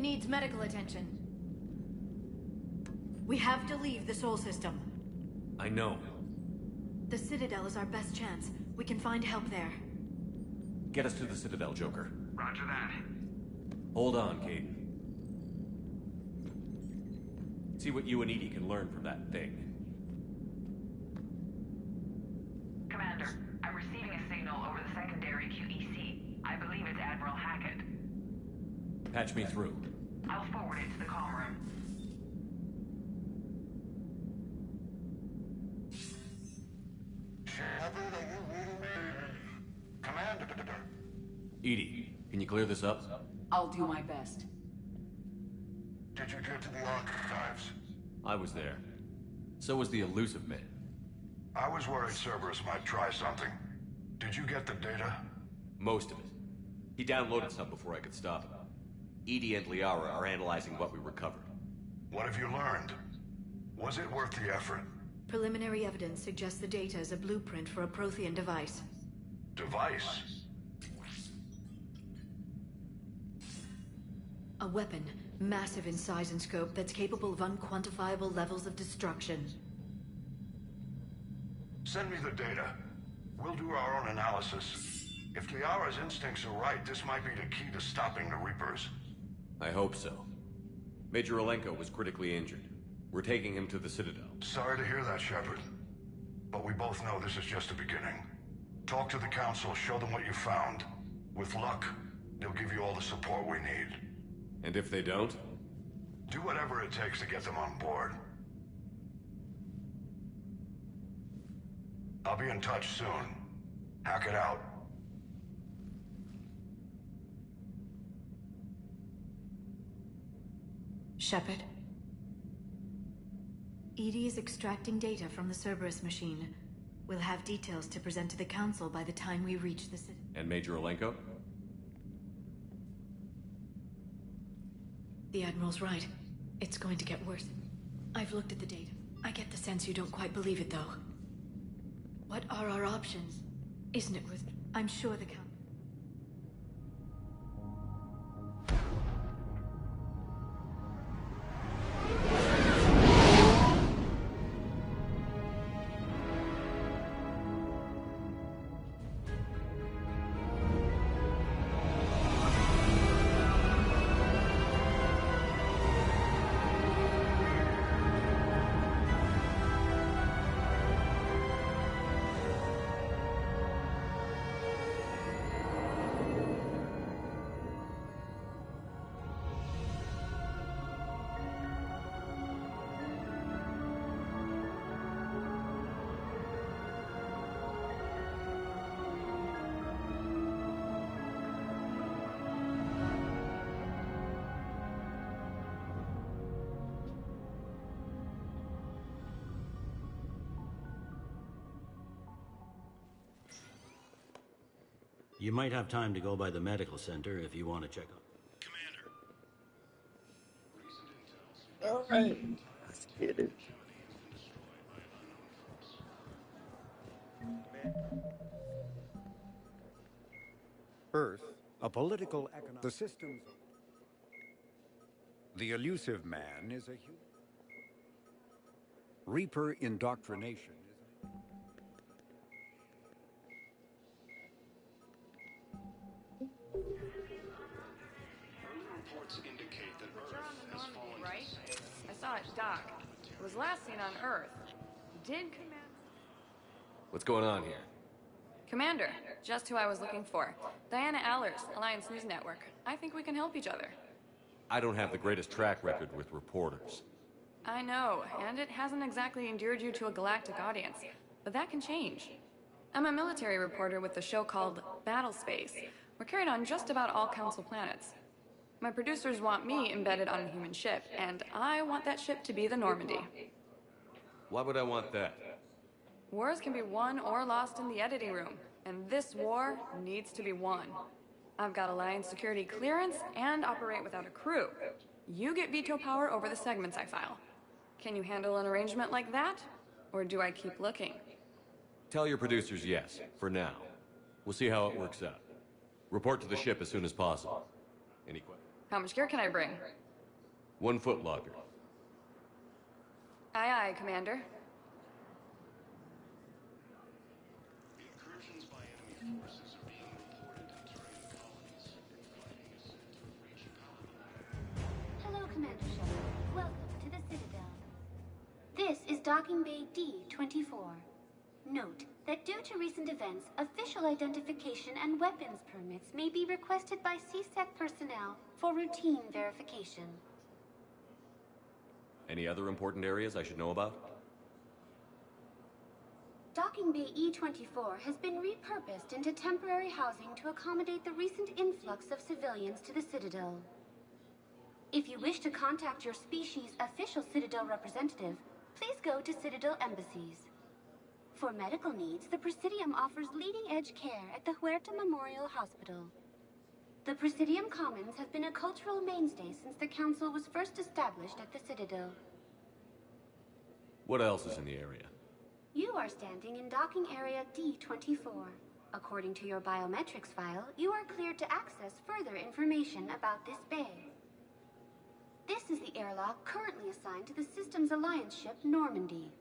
needs medical attention. We have to leave the Sol system. I know. The Citadel is our best chance. We can find help there. Get us to the Citadel, Joker. Roger that. Hold on, Kate. See what you and EDI can learn from that thing. Commander, I'm receiving a signal over the secondary QEC. I believe it's Admiral Hackett. Patch me through. I'll forward it to the comm room. Shepard, are you reading me? Commander. EDI, can you clear this up? I'll do my best. Did you get to the archives? I was there. So was the Elusive Man. I was worried Cerberus might try something. Did you get the data? Most of it. He downloaded some before I could stop him. EDI and Liara are analyzing what we recovered. What have you learned? Was it worth the effort? Preliminary evidence suggests the data is a blueprint for a Prothean device. Device? A weapon, massive in size and scope, that's capable of unquantifiable levels of destruction. Send me the data. We'll do our own analysis. If Liara's instincts are right, this might be the key to stopping the Reapers. I hope so. Major Alenko was critically injured. We're taking him to the Citadel. Sorry to hear that, Shepard. But we both know this is just the beginning. Talk to the Council, show them what you found. With luck, they'll give you all the support we need. And if they don't? Do whatever it takes to get them on board. I'll be in touch soon. Hack it out. Shepard? EDI is extracting data from the Cerberus machine. We'll have details to present to the Council by the time we reach the city. And Major Alenko? The Admiral's right. It's going to get worse. I've looked at the data. I get the sense you don't quite believe it, though. What are our options? Isn't it worth... I'm sure the Council... You might have time to go by the medical center if you want to check on. Commander. All right. Let's get it. Earth, a political economic... The systems... The Elusive Man is a human... Reaper indoctrination is... Reports indicate that You're Earth on the has Normandy, fallen right? I saw it dock. It was last seen on Earth. Did What's going on here? Commander, just who I was looking for. Diana Allers, Alliance News Network. I think we can help each other. I don't have the greatest track record with reporters. I know, and it hasn't exactly endeared you to a galactic audience. But that can change. I'm a military reporter with a show called Battle Space. We're carried on just about all Council planets. My producers want me embedded on a human ship, and I want that ship to be the Normandy. Why would I want that? Wars can be won or lost in the editing room, and this war needs to be won. I've got Alliance security clearance and operate without a crew. You get veto power over the segments I file. Can you handle an arrangement like that? Or do I keep looking? Tell your producers yes, for now. We'll see how it works out. Report to the ship as soon as possible. Any questions? How much gear can I bring? 1 foot locker. Aye, aye, Commander. Incursions by enemy forces are being reported entering colonies and finding a Citadel breach power. Hello, Commander Shepard. Welcome to the Citadel. This is Docking Bay D-24. Note that due to recent events, official identification and weapons permits may be requested by CSEC personnel for routine verification. Any other important areas I should know about? Docking Bay E-24 has been repurposed into temporary housing to accommodate the recent influx of civilians to the Citadel. If you wish to contact your species' official Citadel representative, please go to Citadel embassies. For medical needs, the Presidium offers leading-edge care at the Huerta Memorial Hospital. The Presidium Commons have been a cultural mainstay since the Council was first established at the Citadel. What else is in the area? You are standing in Docking Area D-24. According to your biometrics file, you are cleared to access further information about this bay. This is the airlock currently assigned to the Systems Alliance ship Normandy.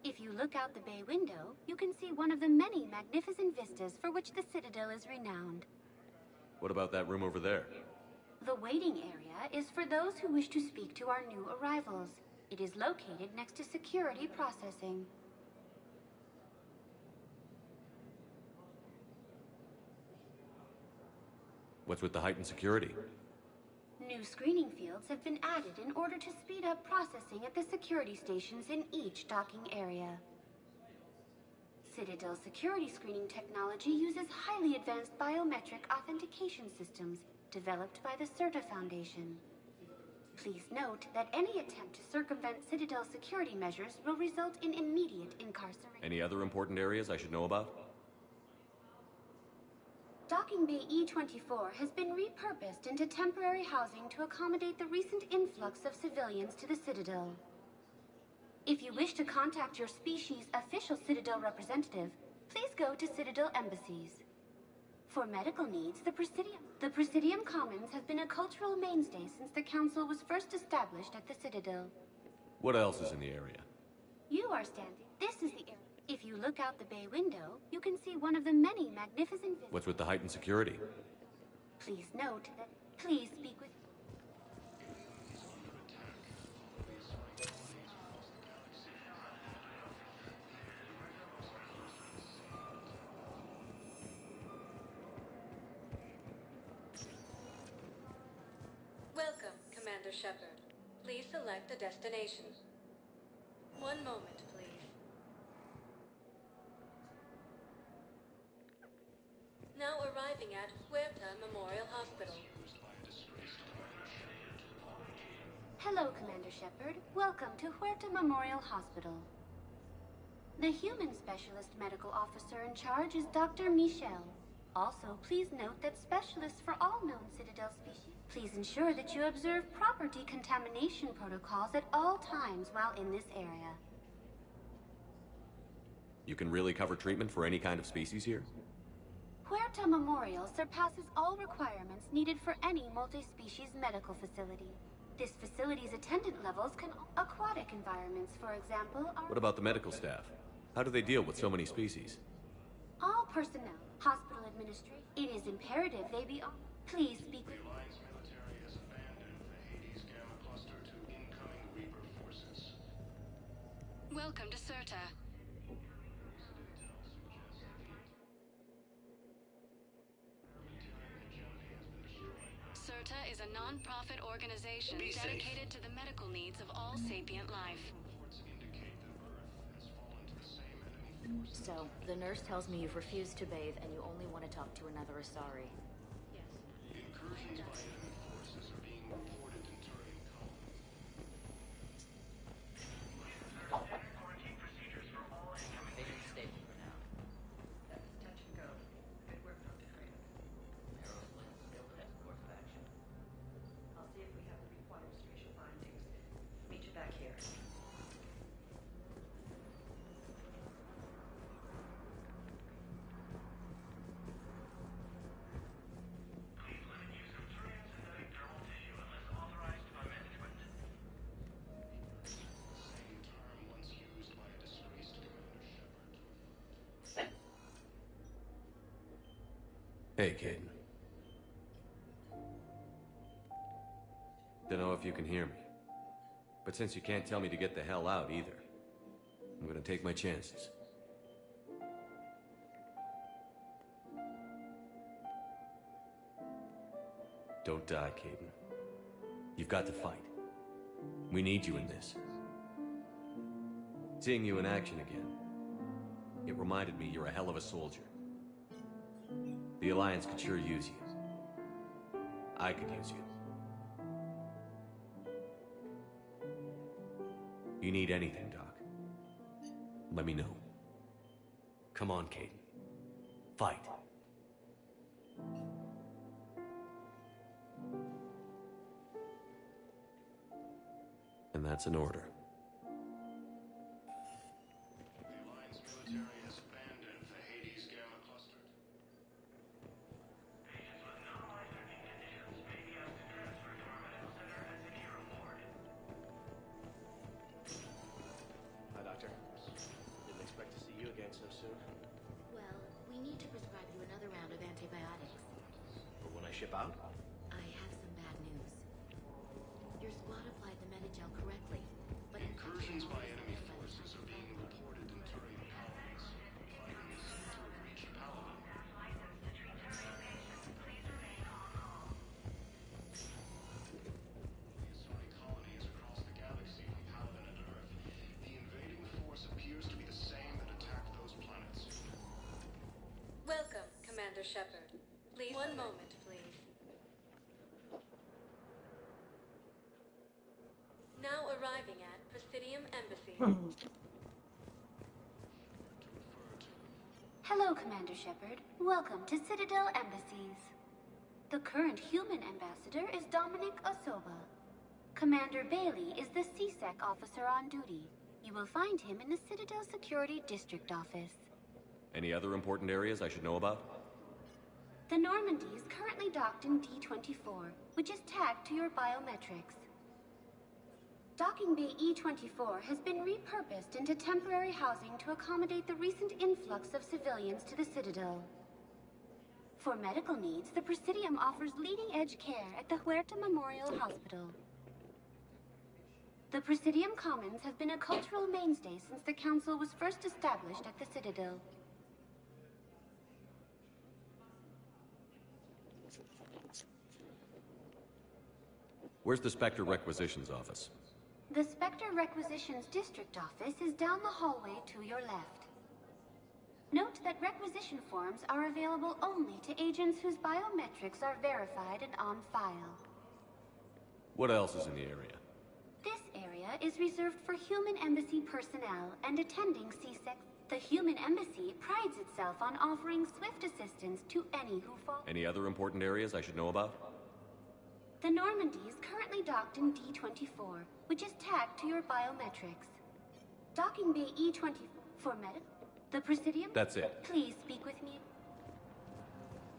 If you look out the bay window, you can see one of the many magnificent vistas for which the Citadel is renowned. What about that room over there? The waiting area is for those who wish to speak to our new arrivals. It is located next to security processing. What's with the heightened security? New screening fields have been added in order to speed up processing at the security stations in each docking area. Citadel security screening technology uses highly advanced biometric authentication systems developed by the CERTA Foundation. Please note that any attempt to circumvent Citadel security measures will result in immediate incarceration. Any other important areas I should know about? Docking Bay E-24 has been repurposed into temporary housing to accommodate the recent influx of civilians to the Citadel. If you wish to contact your species' official Citadel representative, please go to Citadel embassies. For medical needs, the Presidium Commons have been a cultural mainstay since the Council was first established at the Citadel. What else is in the area? You are standing. This is the area. If you look out the bay window, you can see one of the many magnificent vistas. What's with the heightened security? Please note that. Please speak with. Welcome, Commander Shepard. Please select a destination. One moment, please. Now arriving at Huerta Memorial Hospital. Hello, Commander Shepard. Welcome to Huerta Memorial Hospital. The human specialist medical officer in charge is Dr. Michel. Also, please note that specialists for all known Citadel species. Please ensure that you observe proper decontamination protocols at all times while in this area. You can really cover treatment for any kind of species here? Huerta Memorial surpasses all requirements needed for any multi-species medical facility. This facility's attendant levels can... Aquatic environments, for example, are... What about the medical staff? How do they deal with so many species? All personnel, hospital administration. It is imperative they be... Please speak with... The Alliance military has abandoned the Hades Gamma Cluster to incoming Reaper forces. Welcome to CERTA. CERTA is a non-profit organization dedicated to the medical needs of all sapient life. Reports indicate that Earth has fallen to the same enemy forces. So, the nurse tells me you've refused to bathe and you only want to talk to another Asari. Yes. Incursions by enemy forces are being reported entering colonies. Quarantine procedures for all incoming. They can stay for now. That's touch and go. Good work, Dr. Crane. Aeroflot still has course of action. I'll see if we have the required spatial findings. Meet you back here. Hey, Caden. Don't know if you can hear me. But since you can't tell me to get the hell out either, I'm gonna take my chances. Don't die, Caden. You've got to fight. We need you in this. Seeing you in action again, it reminded me you're a hell of a soldier. The Alliance could sure use you. I could use you. You need anything, Doc, let me know. Come on, Caden. Fight. And that's an order. The Alliance military has abandoned the Hades Gamma Cluster. Agents with non-life-threatening conditions may be asked to transfer to our medical center as any reward. Hi, Doctor. Didn't expect to see you again so soon. Well, we need to prescribe you another round of antibiotics. For when I ship out? I have some bad news. Your squad applied the Medigel correctly, but Incursions by enemy forces are being reported in Turian colonies. Findings seem to have reached Paladin. The Asari colony is across the galaxy from Paladin and Earth. The invading force appears to be the same that attacked those planets. Welcome, Commander Shepard. Please, one moment, please. Now arriving at Presidium Embassy. Hello, Commander Shepard. Welcome to Citadel Embassies. The current human ambassador is Dominic Osoba. Commander Bailey is the CSEC officer on duty. You will find him in the Citadel Security District office. Any other important areas I should know about? The Normandy is currently docked in D-24, which is tagged to your biometrics. Docking Bay E-24 has been repurposed into temporary housing to accommodate the recent influx of civilians to the Citadel. For medical needs, the Presidium offers leading-edge care at the Huerta Memorial Hospital. The Presidium Commons have been a cultural mainstay since the Council was first established at the Citadel. Where's the Spectre Requisitions office? The Spectre Requisitions District Office is down the hallway to your left. Note that requisition forms are available only to agents whose biometrics are verified and on file. What else is in the area? This area is reserved for human embassy personnel and attending CSEC. The human embassy prides itself on offering swift assistance to any who fall. Any other important areas I should know about? The Normandy is currently docked in D-24, which is tagged to your biometrics. Docking Bay E-24 for medic. The Presidium? That's it. Please speak with me.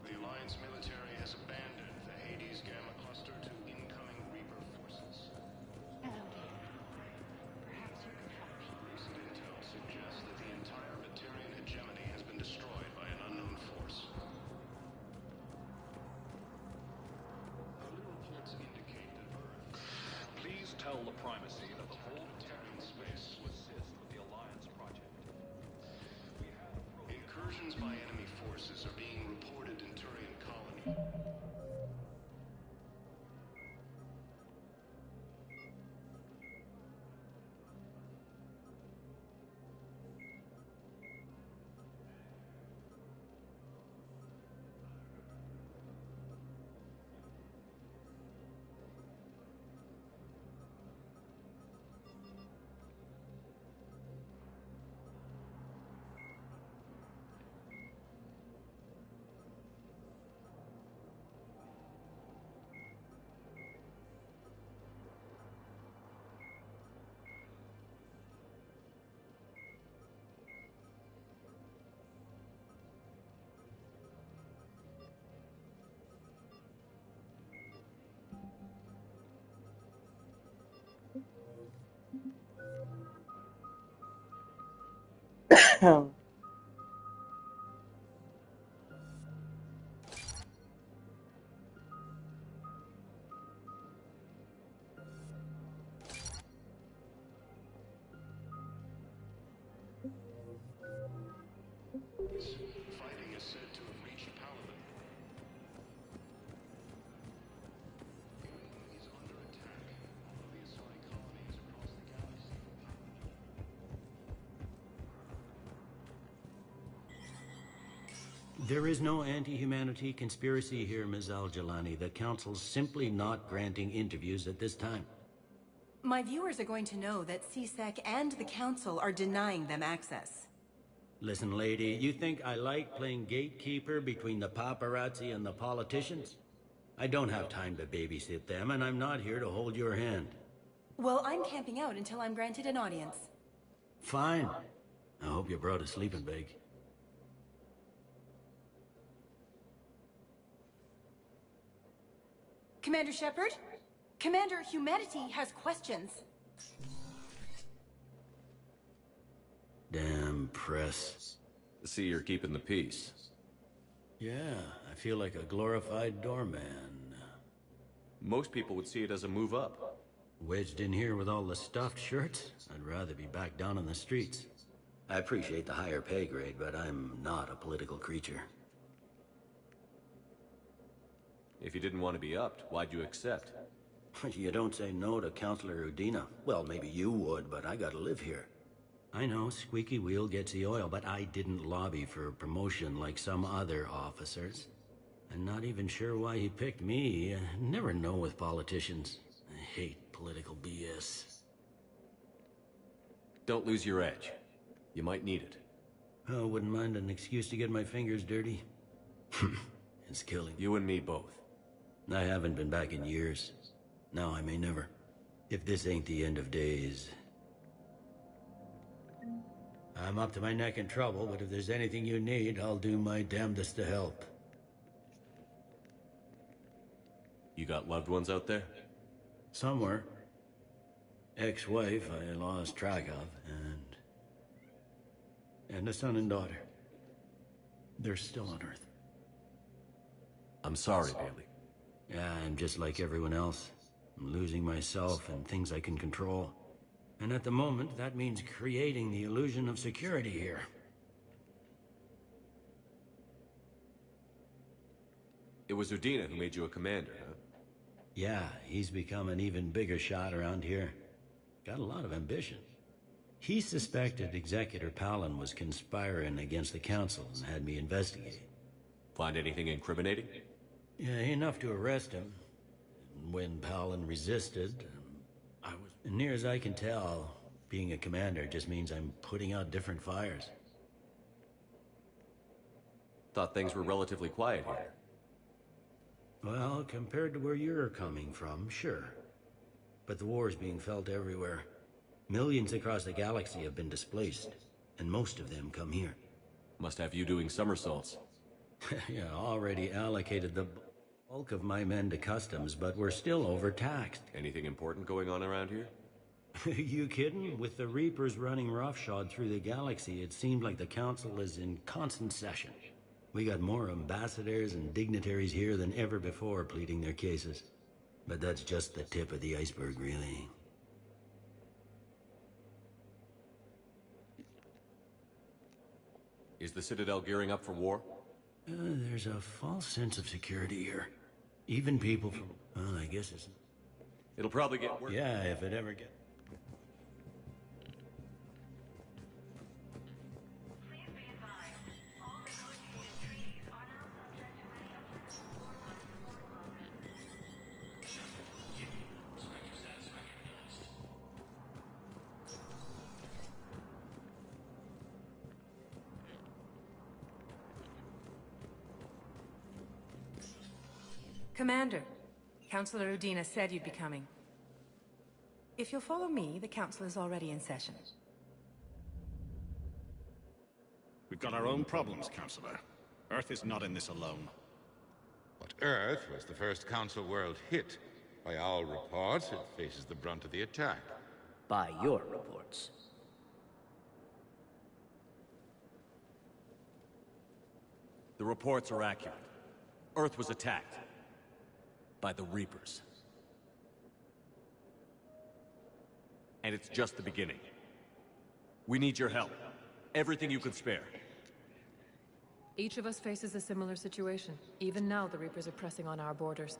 The Alliance military has abandoned the Hades Gamma Cluster to incoming Reaper forces. Hello, dear. Perhaps you can help me. Recent intel suggests that the entire Batarian hegemony has been destroyed by an unknown force. Early reports indicate that Earth... Please tell the primacy that the whole Batarian space to assist with the Alliance project. Incursions by enemy forces are being reported in Turian colony. There is no anti-humanity conspiracy here, Ms. Al-Jalani. The Council's simply not granting interviews at this time. My viewers are going to know that CSEC and the Council are denying them access. Listen, lady, you think I like playing gatekeeper between the paparazzi and the politicians? I don't have time to babysit them, and I'm not here to hold your hand. Well, I'm camping out until I'm granted an audience. Fine. I hope you brought a sleeping bag. Commander Shepard? Commander, humanity has questions. Damn press. I see you're keeping the peace. Yeah, I feel like a glorified doorman. Most people would see it as a move up. Wedged in here with all the stuffed shirts? I'd rather be back down on the streets. I appreciate the higher pay grade, but I'm not a political creature. If you didn't want to be upped, why'd you accept? You don't say no to Counselor Udina. Well, maybe you would, but I gotta live here. I know, squeaky wheel gets the oil, but I didn't lobby for promotion like some other officers. I'm not even sure why he picked me. I never know with politicians. I hate political BS. Don't lose your edge. You might need it. Oh, wouldn't mind an excuse to get my fingers dirty. It's killing me. You and me both. I haven't been back in years. Now I may never. If this ain't the end of days. I'm up to my neck in trouble, but if there's anything you need, I'll do my damnedest to help. You got loved ones out there? Somewhere. Ex-wife I lost track of, and a son and daughter. They're still on Earth. I'm sorry, Bailey. Yeah, I'm just like everyone else. I'm losing myself and things I can control. And at the moment, that means creating the illusion of security here. It was Udina who made you a commander, huh? Yeah, he's become an even bigger shot around here. Got a lot of ambition. He suspected Executor Palin was conspiring against the Council and had me investigate. Find anything incriminating? Yeah, enough to arrest him. And when Palin resisted, I was... Near as I can tell, being a commander just means I'm putting out different fires. Thought things were relatively quiet here. Well, compared to where you're coming from, sure. But the war's being felt everywhere. Millions across the galaxy have been displaced, and most of them come here. Must have you doing somersaults. Yeah, already allocated the bulk of my men to customs, but we're still overtaxed. Anything important going on around here? You kidding? With the Reapers running roughshod through the galaxy, it seemed like the Council is in constant session. We got more ambassadors and dignitaries here than ever before pleading their cases. But that's just the tip of the iceberg, really. Is the Citadel gearing up for war? There's a false sense of security here. Even people from... Well, I guess it's... It'll probably get worse. Yeah, if it ever gets... Commander, Councilor Udina said you'd be coming. If you'll follow me, the Council is already in session. We've got our own problems, Councilor. Earth is not in this alone. But Earth was the first Council world hit. By all reports, it faces the brunt of the attack. By your reports. The reports are accurate. Earth was attacked. By the Reapers. And it's just the beginning. We need your help. Everything you can spare. Each of us faces a similar situation. Even now, the Reapers are pressing on our borders.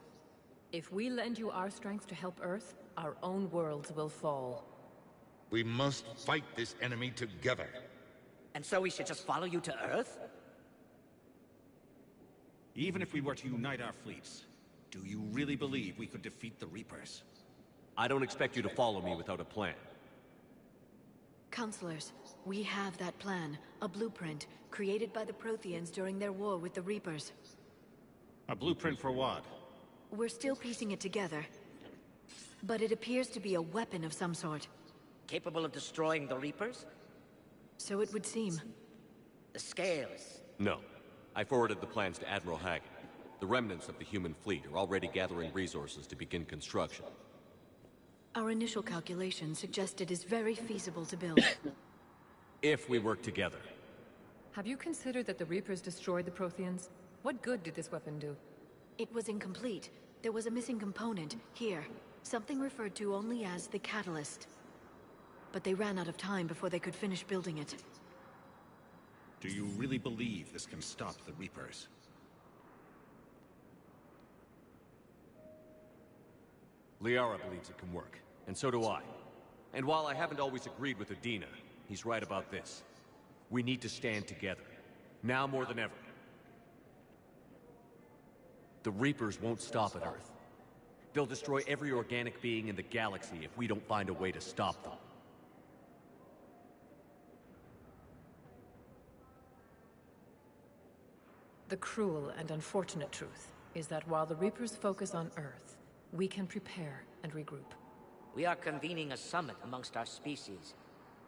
If we lend you our strength to help Earth, our own worlds will fall. We must fight this enemy together. And so we should just follow you to Earth? Even if we were to unite our fleets, do you really believe we could defeat the Reapers? I don't expect you to follow me without a plan. Counselors, we have that plan. A blueprint, created by the Protheans during their war with the Reapers. A blueprint for what? We're still piecing it together. But it appears to be a weapon of some sort. Capable of destroying the Reapers? So it would seem. The scales. No. I forwarded the plans to Admiral Hagen. The remnants of the human fleet are already gathering resources to begin construction. Our initial calculations suggest it is very feasible to build. If we work together. Have you considered that the Reapers destroyed the Protheans? What good did this weapon do? It was incomplete. There was a missing component, here. Something referred to only as the Catalyst. But they ran out of time before they could finish building it. Do you really believe this can stop the Reapers? Liara believes it can work, and so do I. And while I haven't always agreed with Udina, he's right about this. We need to stand together. Now more than ever. The Reapers won't stop at Earth. They'll destroy every organic being in the galaxy if we don't find a way to stop them. The cruel and unfortunate truth is that while the Reapers focus on Earth, we can prepare and regroup. We are convening a summit amongst our species.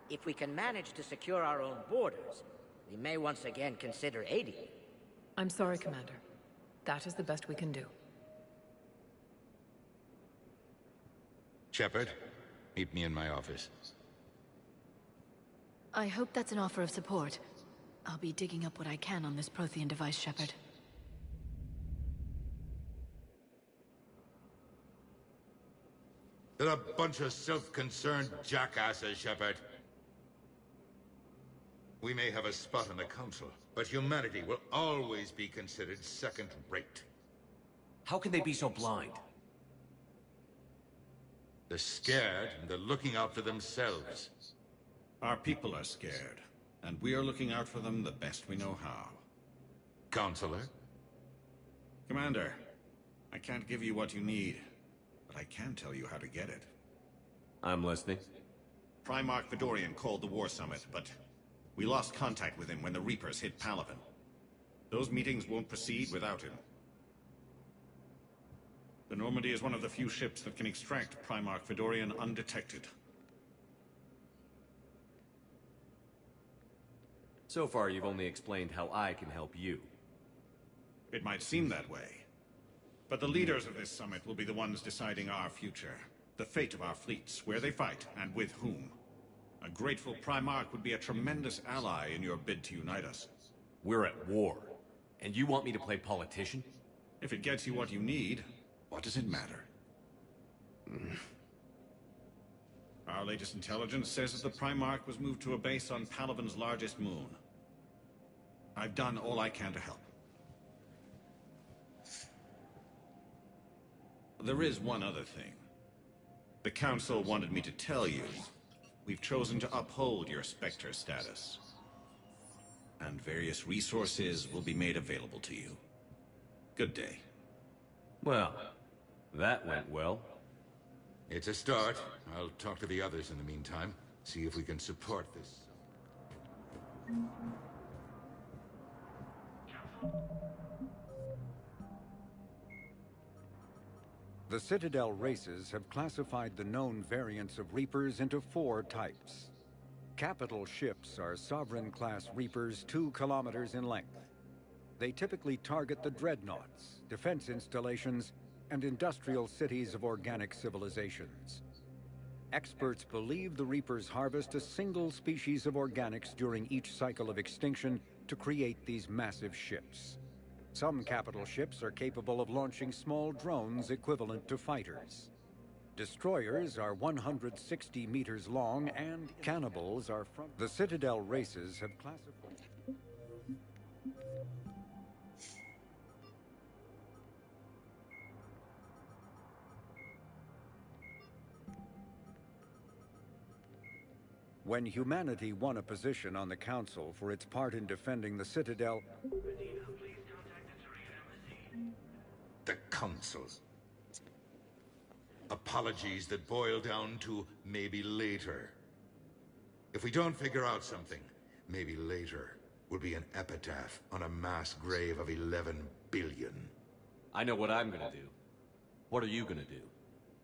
If we can manage to secure our own borders, we may once again consider aiding you. I'm sorry, Commander. That is the best we can do. Shepard, meet me in my office. I hope that's an offer of support. I'll be digging up what I can on this Prothean device, Shepard. They're a bunch of self-concerned jackasses, Shepard. We may have a spot on the Council, but humanity will always be considered second-rate. How can they be so blind? They're scared, and they're looking out for themselves. Our people are scared, and we are looking out for them the best we know how. Counselor? Commander, I can't give you what you need, but I can tell you how to get it. I'm listening. Primarch Fedorian called the War Summit, but we lost contact with him when the Reapers hit Palaven. Those meetings won't proceed without him. The Normandy is one of the few ships that can extract Primarch Fedorian undetected. So far, you've only explained how I can help you. It might seem that way. But the leaders of this summit will be the ones deciding our future. The fate of our fleets, where they fight, and with whom. A grateful Primarch would be a tremendous ally in your bid to unite us. We're at war. And you want me to play politician? If it gets you what you need, what does it matter? Our latest intelligence says that the Primarch was moved to a base on Palaven's largest moon. I've done all I can to help. There is one other thing. The Council wanted me to tell you. We've chosen to uphold your Spectre status. And various resources will be made available to you. Good day. Well, that went well. It's a start. I'll talk to the others in the meantime. See if we can support this. The Citadel races have classified the known variants of Reapers into 4 types. Capital ships are Sovereign-class Reapers 2 kilometers in length. They typically target the dreadnoughts, defense installations, and industrial cities of organic civilizations. Experts believe the Reapers harvest a single species of organics during each cycle of extinction to create these massive ships. Some capital ships are capable of launching small drones equivalent to fighters. Destroyers are 160 meters long, and cannibals are from... The Citadel races have classified... When humanity won a position on the Council for its part in defending the Citadel, The Council. Apologies that boil down to maybe later. If we don't figure out something, maybe later will be an epitaph on a mass grave of 11 billion. I know what I'm gonna do. What are you gonna do?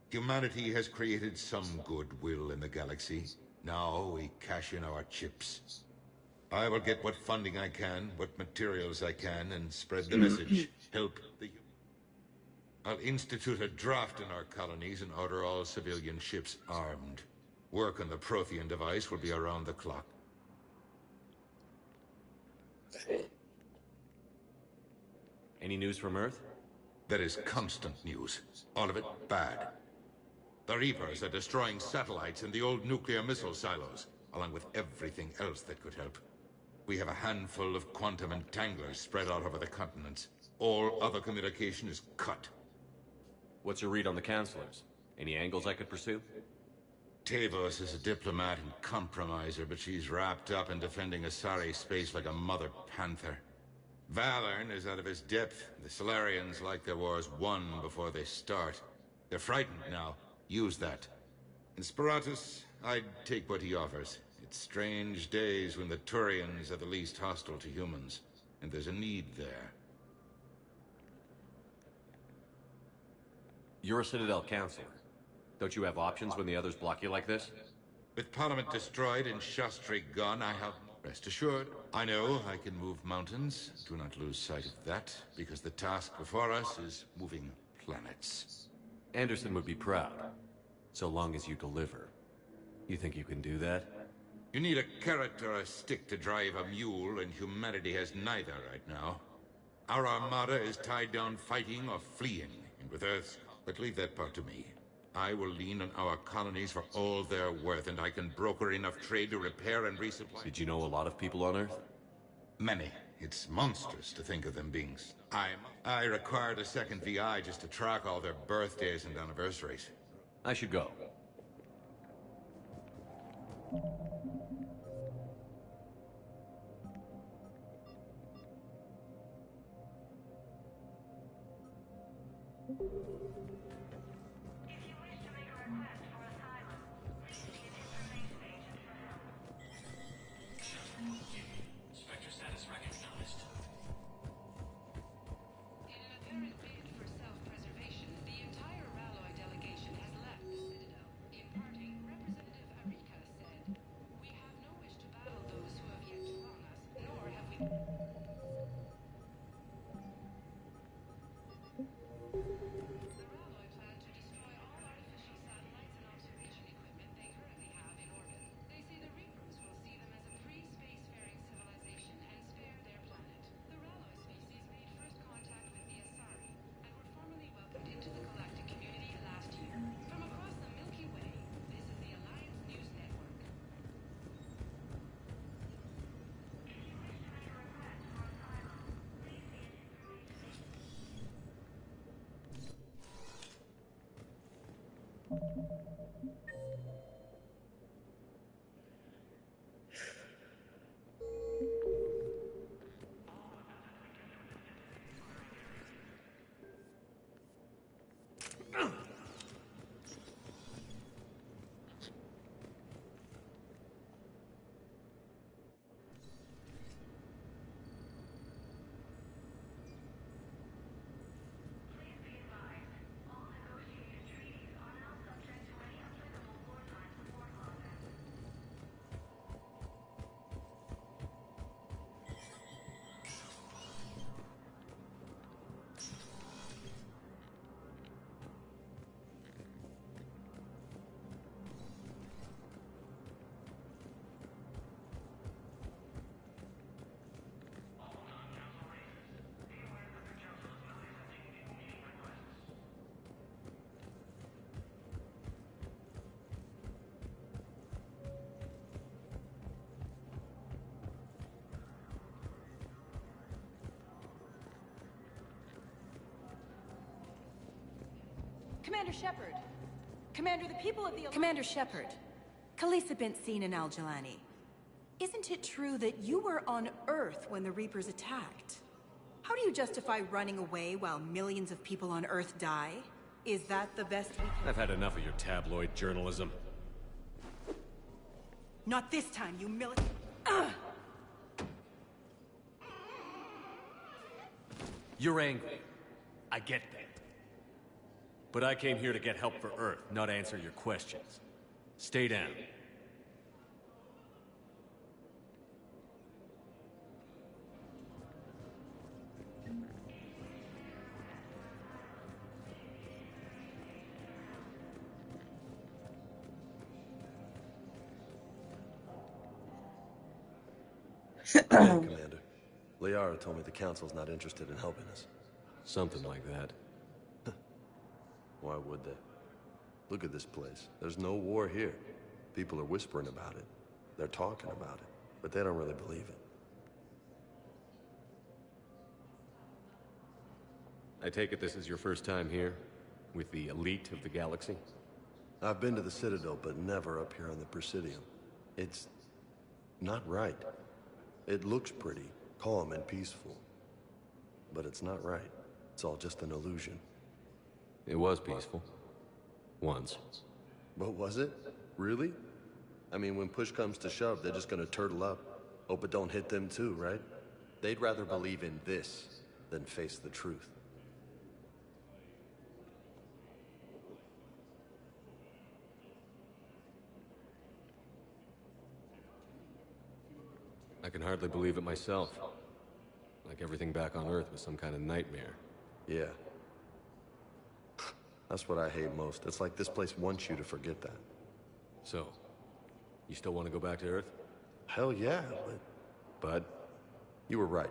Humanity has created some goodwill in the galaxy. Now we cash in our chips. I will get what funding I can, what materials I can, and spread the message. Help the... I'll institute a draft in our colonies and order all civilian ships armed. Work on the Prothean device will be around the clock. Any news from Earth? There is constant news. All of it bad. The Reapers are destroying satellites and the old nuclear missile silos, along with everything else that could help. We have a handful of quantum entanglers spread out over the continents. All other communication is cut. What's your read on the counselors? Any angles I could pursue? Tavos is a diplomat and compromiser, but she's wrapped up in defending Asari space like a mother panther. Valern is out of his depth. The Solarians like their wars won before they start. They're frightened now. Use that. In Sparatus, I'd take what he offers. It's strange days when the Turians are the least hostile to humans, and there's a need there. You're a Citadel counselor. Don't you have options when the others block you like this? With Parliament destroyed and Shastri gone, I have... Rest assured, I know I can move mountains. Do not lose sight of that, because the task before us is moving planets. Anderson would be proud, so long as you deliver. You think you can do that? You need a carrot or a stick to drive a mule, and humanity has neither right now. Our armada is tied down fighting or fleeing, and with Earth's... But leave that part to me. I will lean on our colonies for all they're worth, and I can broker enough trade to repair and resupply. Did you know a lot of people on Earth? Many. It's monstrous to think of them being... I required a second VI just to track all their birthdays and anniversaries. I should go. Spectre status recognized. In an apparent bid for self-preservation, the entire Ralloy delegation has left the Citadel. In parting, Representative Arika said, "We have no wish to battle those who have yet to wrong us, nor have we..." into the galactic community last year. From across the Milky Way, this is the Alliance News Network. Commander Shepard. Commander, the people of the... Commander Shepard. Khalisah bint Sinan al-Jalani. Isn't it true that you were on Earth when the Reapers attacked? How do you justify running away while millions of people on Earth die? Is that the best we can... I've had enough of your tabloid journalism. Not this time, you You're angry. I get that. But I came here to get help for Earth, not answer your questions. Stay down. Commander. Liara told me the Council's not interested in helping us. Something like that. Why would they? Look at this place. There's no war here. People are whispering about it. They're talking about it. But they don't really believe it. I take it this is your first time here? With the elite of the galaxy? I've been to the Citadel, but never up here on the Presidium. It's... not right. It looks pretty, calm and peaceful. But it's not right. It's all just an illusion. It was peaceful. Once. But was it? Really? I mean, when push comes to shove, they're just gonna turtle up. Hope it don't hit them too, right? They'd rather believe in this than face the truth. I can hardly believe it myself. Like everything back on Earth was some kind of nightmare. Yeah. That's what I hate most. It's like this place wants you to forget that. So, you still want to go back to Earth? Hell yeah, but... You were right.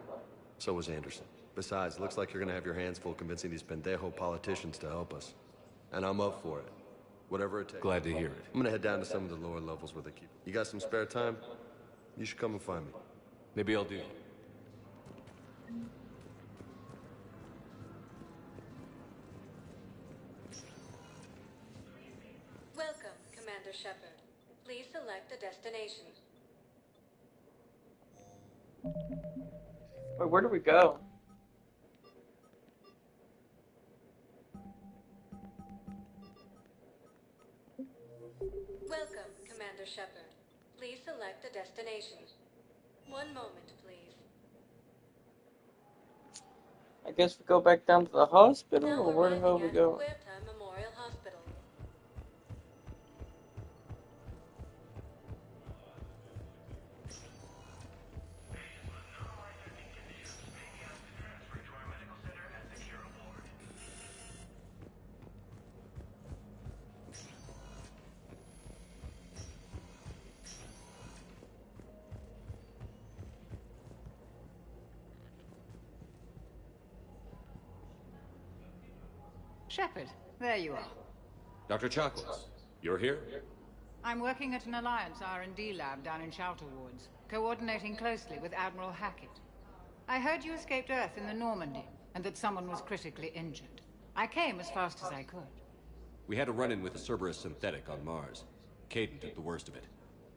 So was Anderson. Besides, looks like you're gonna have your hands full convincing these pendejo politicians to help us. And I'm up for it. Whatever it takes. Glad to hear it. I'm gonna head down to some of the lower levels where they keep... You got some spare time? You should come and find me. Maybe I'll do. Welcome, Commander Shepard. Please select a destination. Wait, where do we go? Welcome, Commander Shepard. Please select a destination. One moment, please. I guess we go back down to the hospital, Now or where the hell arriving we at go? Huerta Memorial Hospital. Shepard, there you are. Dr. Chakwas, you're here? I'm working at an Alliance R&D lab down in Shelter Woods, coordinating closely with Admiral Hackett. I heard you escaped Earth in the Normandy, and that someone was critically injured. I came as fast as I could. We had a run-in with a Cerberus synthetic on Mars. Caden took the worst of it.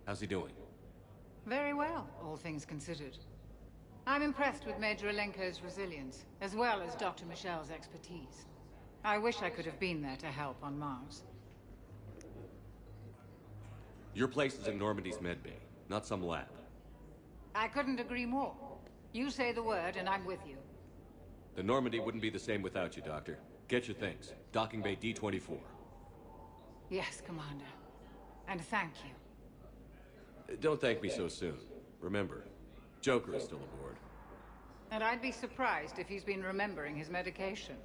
How's he doing? Very well, all things considered. I'm impressed with Major Alenko's resilience, as well as Dr. Michel's expertise. I wish I could have been there to help on Mars. Your place is in Normandy's medbay, not some lab. I couldn't agree more. You say the word and I'm with you. The Normandy wouldn't be the same without you, Doctor. Get your things. Docking bay D-24. Yes, Commander. And thank you. Don't thank me so soon. Remember, Joker is still aboard. And I'd be surprised if he's been remembering his medication.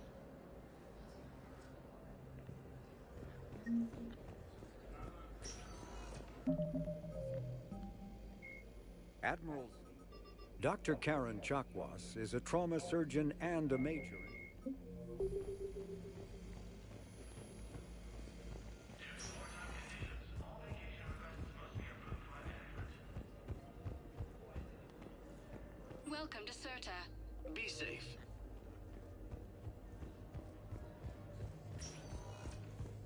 Admiral... Dr. Karen Chakwas is a trauma surgeon and a major. Welcome to Serta. Be safe.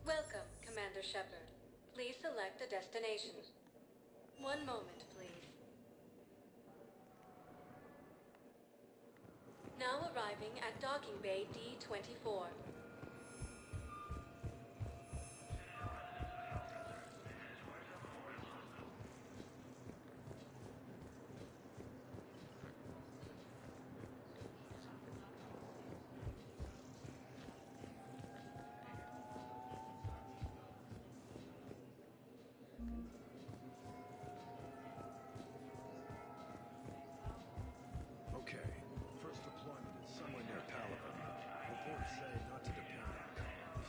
Welcome, Commander Shepard. Please select a destination. One moment, please. Now arriving arriving at Docking Bay D-24. Okay, first deployment is somewhere near Palaven. Reports say not to depend on comms.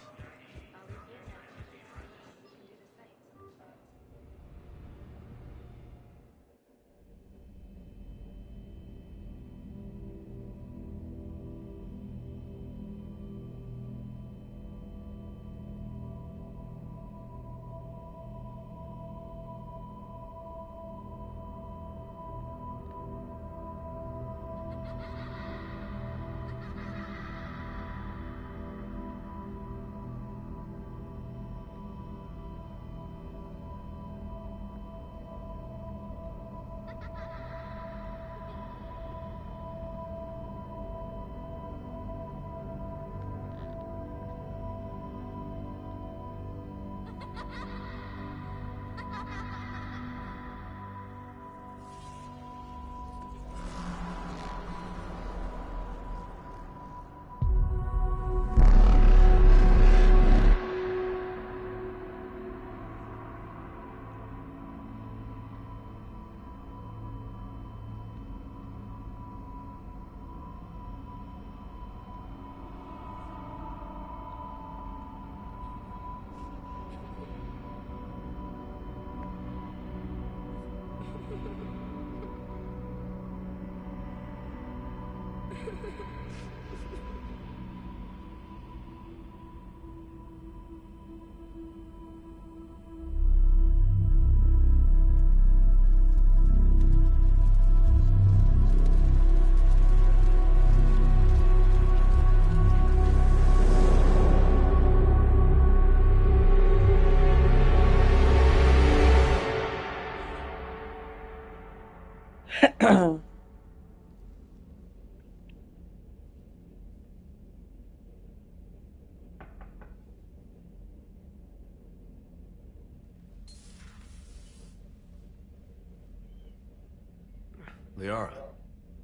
Liara,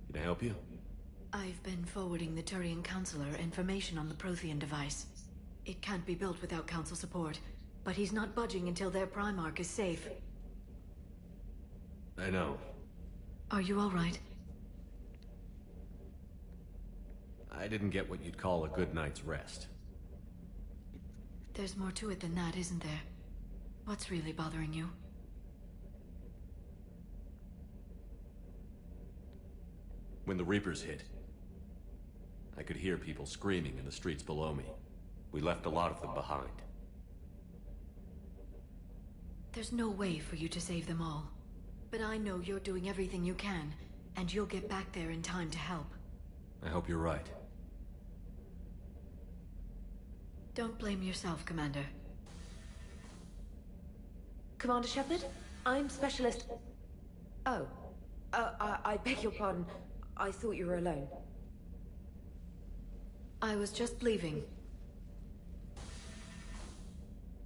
can I help you? I've been forwarding the Turian Counselor information on the Prothean device. It can't be built without Council support, but he's not budging until their Primarch is safe. I know. Are you all right? I didn't get what you'd call a good night's rest. There's more to it than that, isn't there? What's really bothering you? When the Reapers hit, I could hear people screaming in the streets below me. We left a lot of them behind. There's no way for you to save them all. But I know you're doing everything you can, and you'll get back there in time to help. I hope you're right. Don't blame yourself, Commander. Commander Shepard, I'm Specialist... Oh. I beg your pardon. I thought you were alone. I was just leaving.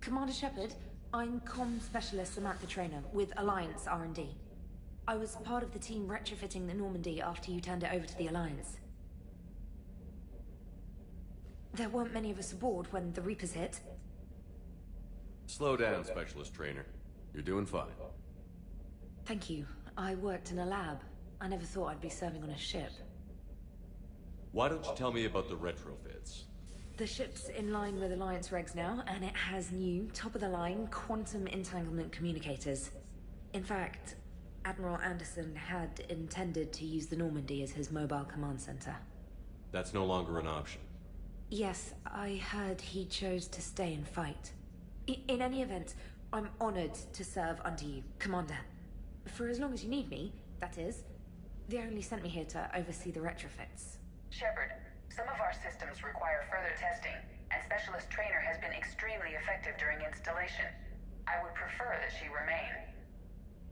Commander Shepard, I'm Comm Specialist Samantha Traynor with Alliance R&D. I was part of the team retrofitting the Normandy after you turned it over to the Alliance. There weren't many of us aboard when the Reapers hit. Slow down, Specialist Trainer. You're doing fine. Thank you. I worked in a lab. I never thought I'd be serving on a ship. Why don't you tell me about the retrofits? The ship's in line with Alliance regs now, and it has new, top-of-the-line, quantum entanglement communicators. In fact, Admiral Anderson had intended to use the Normandy as his mobile command center. That's no longer an option. Yes, I heard he chose to stay and fight. In any event, I'm honored to serve under you, Commander. For as long as you need me, that is. They only sent me here to oversee the retrofits. Shepard, some of our systems require further testing, and Specialist Trainer has been extremely effective during installation. I would prefer that she remain.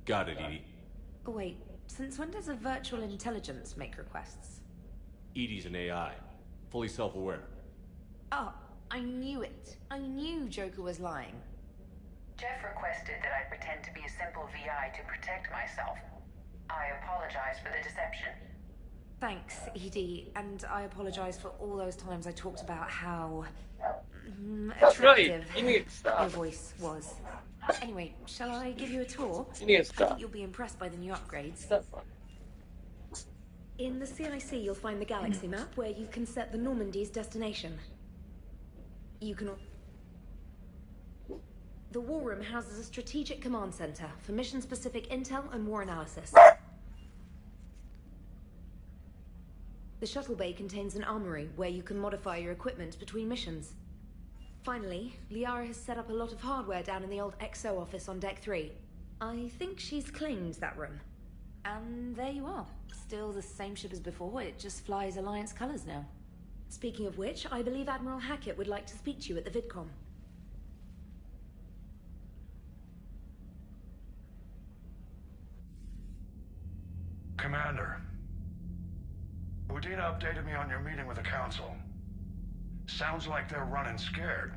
Got it, Edie. Wait, since when does a virtual intelligence make requests? EDI's an AI, fully self-aware. Oh, I knew it. I knew Joker was lying. Jeff requested that I pretend to be a simple VI to protect myself. I apologize for the deception. Thanks, ED, and I apologize for all those times I talked about how That's right. attractive You need to stop. your voice was. Anyway, shall I give you a tour? You need to I stop. think you'll be impressed by the new upgrades. That's fine. In the CIC, you'll find the galaxy map where you can set the Normandy's destination. You can... The War Room houses a strategic command center for mission-specific intel and war analysis. The shuttle bay contains an armory where you can modify your equipment between missions. Finally, Liara has set up a lot of hardware down in the old XO office on Deck 3. I think she's claimed that room. And there you are. Still the same ship as before, it just flies Alliance colors now. Speaking of which, I believe Admiral Hackett would like to speak to you at the VidCon. Commander, Udina updated me on your meeting with the Council. Sounds like they're running scared.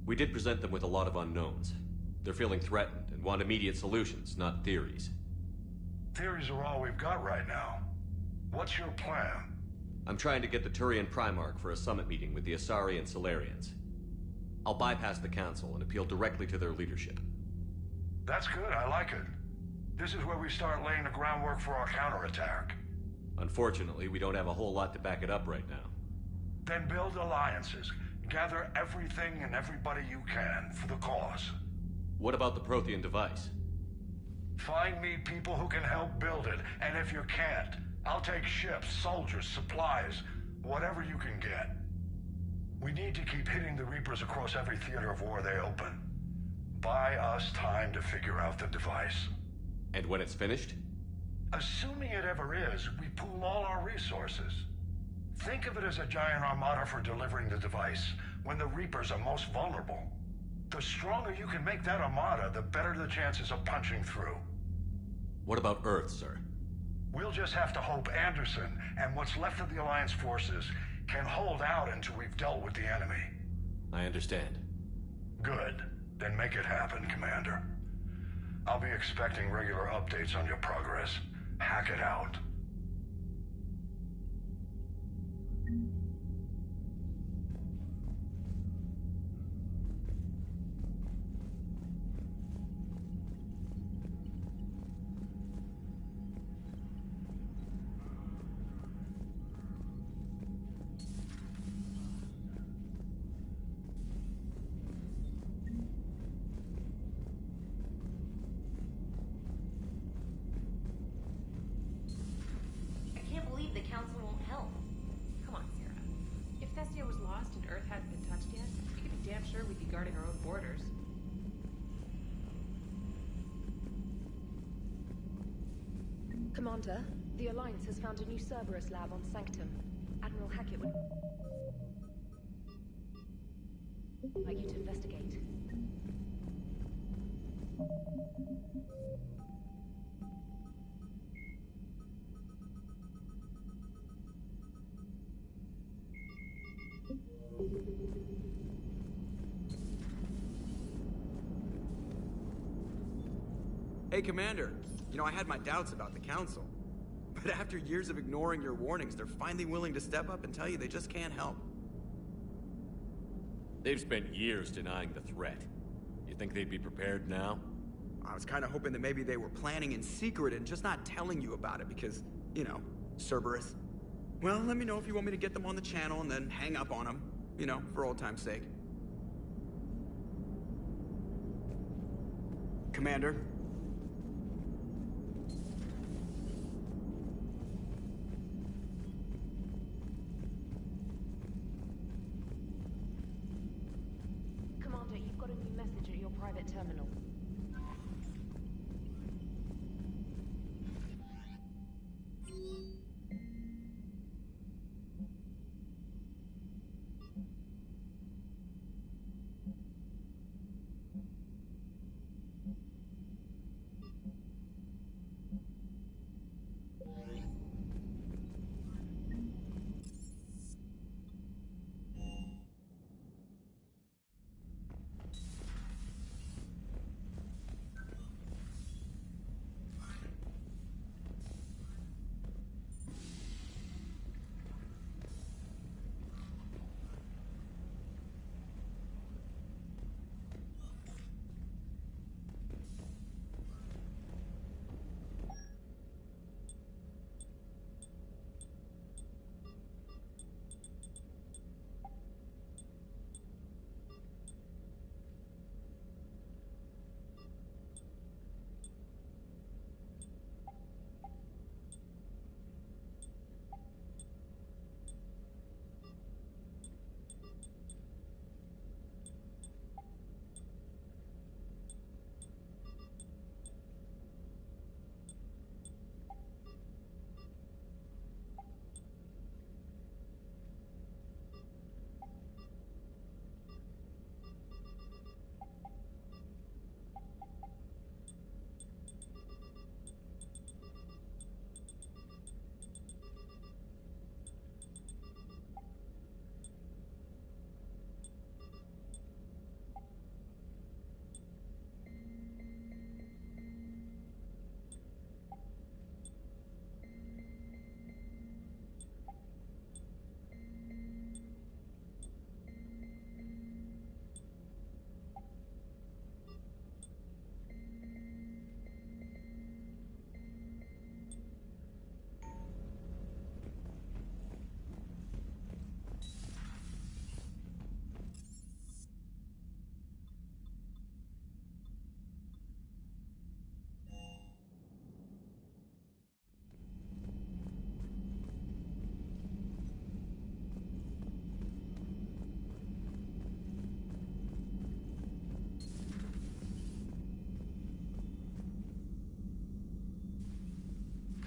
We did present them with a lot of unknowns. They're feeling threatened and want immediate solutions, not theories. Theories are all we've got right now. What's your plan? I'm trying to get the Turian Primarch for a summit meeting with the Asari and Solarians. I'll bypass the Council and appeal directly to their leadership. That's good, I like it. This is where we start laying the groundwork for our counterattack. Unfortunately, we don't have a whole lot to back it up right now. Then build alliances. Gather everything and everybody you can for the cause. What about the Prothean device? Find me people who can help build it, and if you can't, I'll take ships, soldiers, supplies, whatever you can get. We need to keep hitting the Reapers across every theater of war they open. Buy us time to figure out the device. And when it's finished? Assuming it ever is, we pool all our resources. Think of it as a giant armada for delivering the device, when the Reapers are most vulnerable. The stronger you can make that armada, the better the chances of punching through. What about Earth, sir? We'll just have to hope Anderson, and what's left of the Alliance forces, can hold out until we've dealt with the enemy. I understand. Good. Then make it happen, Commander. I'll be expecting regular updates on your progress. Hack it out. Commander, the Alliance has found a new Cerberus lab on Sanctum. Admiral Hackett would like you to investigate. Hey, Commander. You know, I had my doubts about the Council. But after years of ignoring your warnings, they're finally willing to step up and tell you they just can't help. They've spent years denying the threat. You think they'd be prepared now? I was kind of hoping that maybe they were planning in secret and just not telling you about it because, you know, Cerberus. Well, let me know if you want me to get them on the channel and then hang up on them. You know, for old time's sake. Commander? Commander, you've got a new message at your private terminal.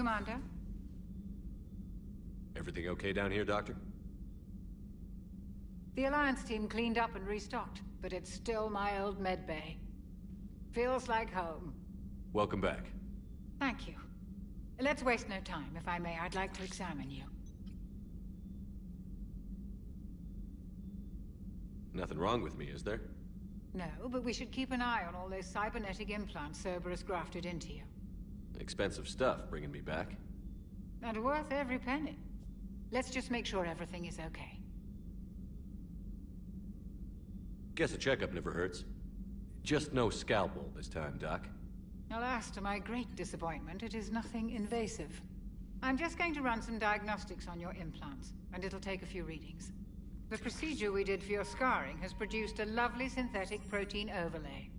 Commander? Everything okay down here, Doctor? The Alliance team cleaned up and restocked, but it's still my old med bay. Feels like home. Welcome back. Thank you. Let's waste no time. If I may, I'd like to examine you. Nothing wrong with me, is there? No, but we should keep an eye on all those cybernetic implants Cerberus grafted into you. Expensive stuff bringing me back. And worth every penny. Let's just make sure everything is okay. Guess a checkup never hurts. Just no scalpel this time, Doc. Alas, to my great disappointment, it is nothing invasive. I'm just going to run some diagnostics on your implants, and it'll take a few readings. The procedure we did for your scarring has produced a lovely synthetic protein overlay.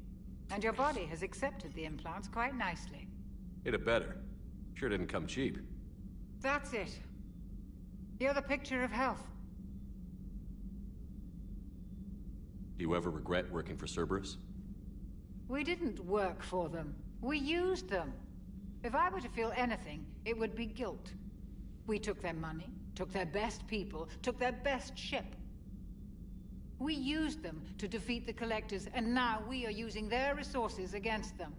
And your body has accepted the implants quite nicely. It had better. Sure didn't come cheap. That's it. You're the picture of health. Do you ever regret working for Cerberus? We didn't work for them. We used them. If I were to feel anything, it would be guilt. We took their money, took their best people, took their best ship. We used them to defeat the Collectors, and now we are using their resources against them.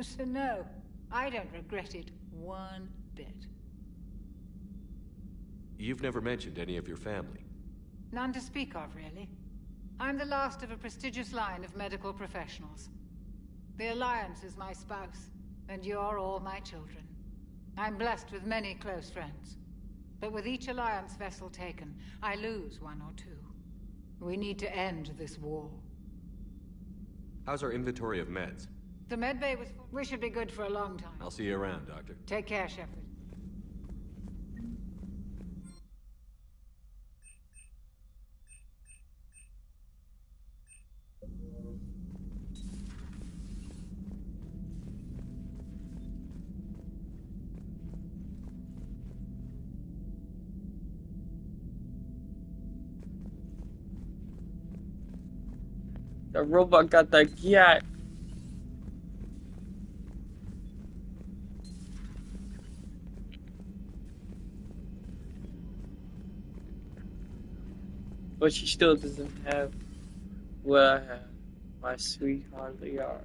So no, I don't regret it one bit. You've never mentioned any of your family. None to speak of, really. I'm the last of a prestigious line of medical professionals. The Alliance is my spouse, and you're all my children. I'm blessed with many close friends. But with each Alliance vessel taken, I lose one or two. We need to end this war. How's our inventory of meds? The medbay was... We should be good for a long time. I'll see you around, Doctor. Take care, Shepard. The robot got that gat. But she still doesn't have what I have. My sweetheart Liara.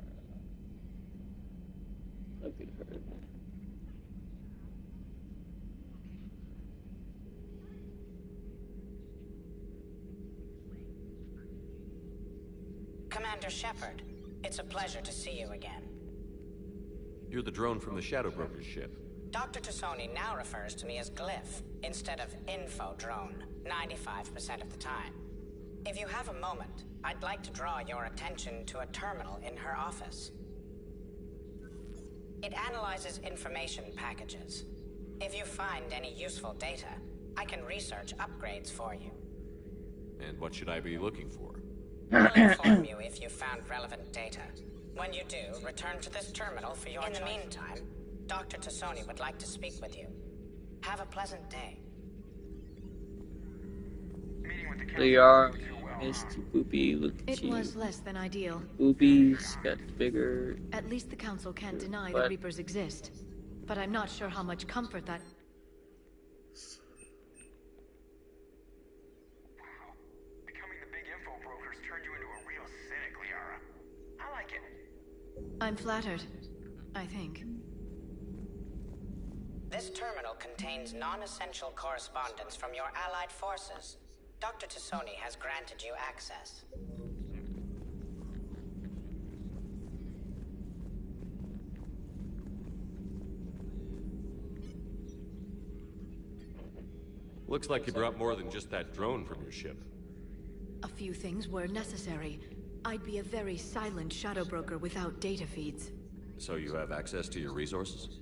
Look at her. Commander Shepard, it's a pleasure to see you again. You're the drone from the Shadow Broker's ship. Dr. Tassoni now refers to me as Glyph instead of Info Drone, 95% of the time. If you have a moment, I'd like to draw your attention to a terminal in her office. It analyzes information packages. If you find any useful data, I can research upgrades for you. And what should I be looking for? I'll inform you if you've found relevant data. When you do, return to this terminal for your choice. In the meantime, Dr. Tassoni would like to speak with you. Have a pleasant day. Liara, Misty, Boopy, look at you. It was less than ideal. Boopy's got bigger. At least the Council can't deny the Reapers exist. But I'm not sure how much comfort that... I'm flattered, I think. This terminal contains non-essential correspondence from your allied forces. Dr. Tassoni has granted you access. Looks like you brought more than just that drone from your ship. A few things were necessary. I'd be a very silent Shadow Broker without data feeds. So you have access to your resources?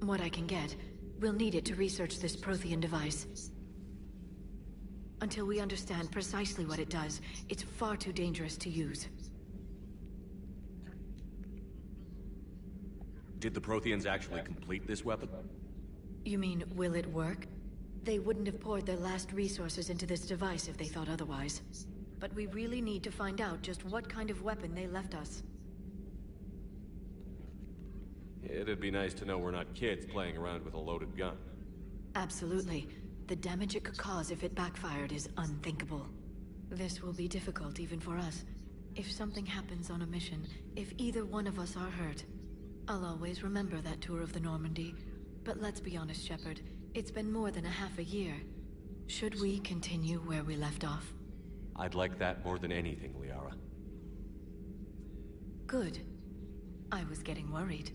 What I can get. We'll need it to research this Prothean device. Until we understand precisely what it does, it's far too dangerous to use. Did the Protheans actually complete this weapon? You mean, will it work? They wouldn't have poured their last resources into this device if they thought otherwise. But we really need to find out just what kind of weapon they left us. It'd be nice to know we're not kids playing around with a loaded gun. Absolutely. The damage it could cause if it backfired is unthinkable. This will be difficult even for us. If something happens on a mission, if either one of us are hurt, I'll always remember that tour of the Normandy. But let's be honest, Shepard. It's been more than a half a year. Should we continue where we left off? I'd like that more than anything, Liara. Good. I was getting worried.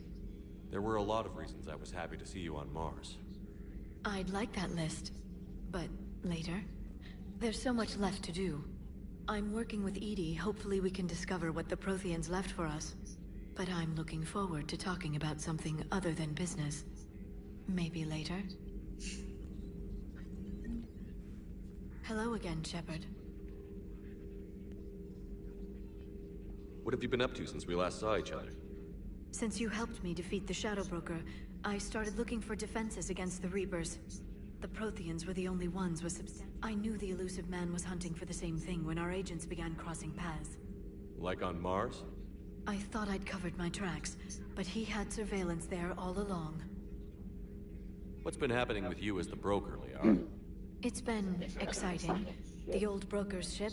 There were a lot of reasons I was happy to see you on Mars. I'd like that list. But later? There's so much left to do. I'm working with EDI. Hopefully we can discover what the Protheans left for us. But I'm looking forward to talking about something other than business. Maybe later? Hello again, Shepard. What have you been up to since we last saw each other? Since you helped me defeat the Shadow Broker, I started looking for defenses against the Reapers. The Protheans were the only ones with substantial... I knew the Illusive Man was hunting for the same thing when our agents began crossing paths. Like on Mars? I thought I'd covered my tracks, but he had surveillance there all along. What's been happening with you as the broker, Liara? It's been exciting. The old broker's ship?